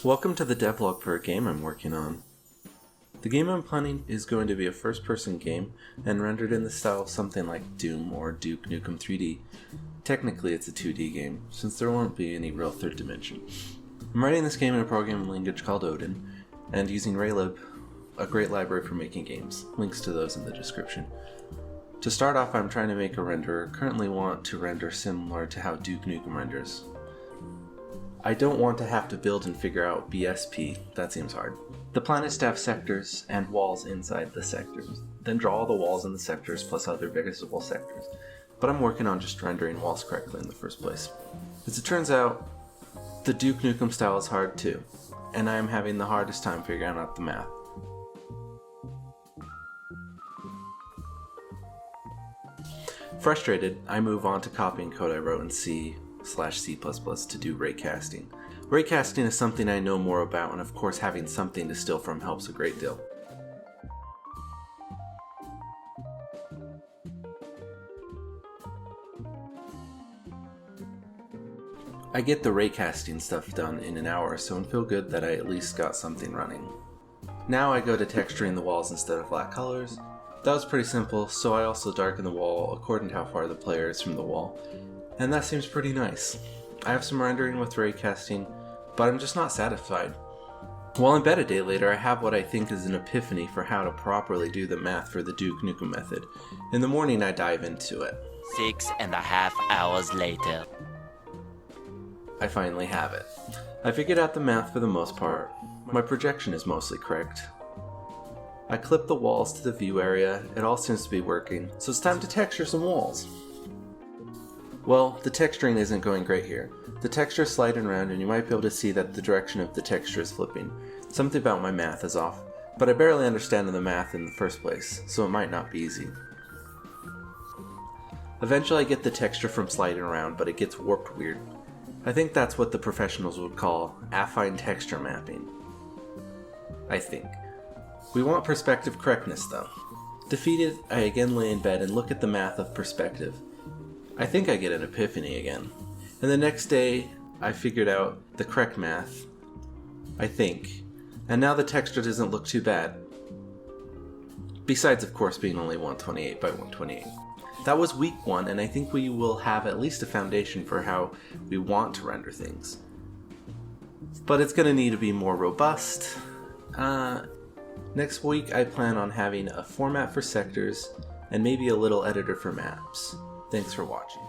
Welcome to the devlog for a game I'm working on. The game I'm planning is going to be a first-person game and rendered in the style of something like Doom or Duke Nukem 3D. Technically it's a 2D game, since there won't be any real third dimension. I'm writing this game in a programming language called Odin, and using Raylib, a great library for making games. Links to those in the description. To start off, I'm trying to make a renderer. Currently want to render similar to how Duke Nukem renders. I don't want to have to build and figure out BSP, that seems hard. The plan is to have sectors and walls inside the sectors, then draw all the walls in the sectors plus other visible sectors. But I'm working on just rendering walls correctly in the first place. As it turns out, the Duke Nukem style is hard too, and I am having the hardest time figuring out the math. Frustrated, I move on to copying code I wrote in C/C++ to do raycasting. Raycasting is something I know more about, and of course having something to steal from helps a great deal. I get the raycasting stuff done in an hour or so and feel good that I at least got something running. Now I go to texturing the walls instead of flat colors. That was pretty simple, so I also darken the wall according to how far the player is from the wall, and that seems pretty nice. I have some rendering with raycasting, but I'm just not satisfied. While in bed a day later, I have what I think is an epiphany for how to properly do the math for the Duke Nukem method. In the morning I dive into it. 6.5 hours later. I finally have it. I figured out the math for the most part. My projection is mostly correct. I clip the walls to the view area, it all seems to be working, so it's time to texture some walls. Well, the texturing isn't going great here. The texture is sliding around and you might be able to see that the direction of the texture is flipping. Something about my math is off, but I barely understand the math in the first place, so it might not be easy. Eventually I get the texture from sliding around, but it gets warped weird. I think that's what the professionals would call affine texture mapping. I think. We want perspective correctness though. Defeated, I again lay in bed and look at the math of perspective. I think I get an epiphany again. And the next day, I figured out the correct math. I think. And now the texture doesn't look too bad. Besides, of course, being only 128 by 128. That was week 1, and I think we will have at least a foundation for how we want to render things. But it's going to need to be more robust. Next week I plan on having a format for sectors and maybe a little editor for maps. Thanks for watching.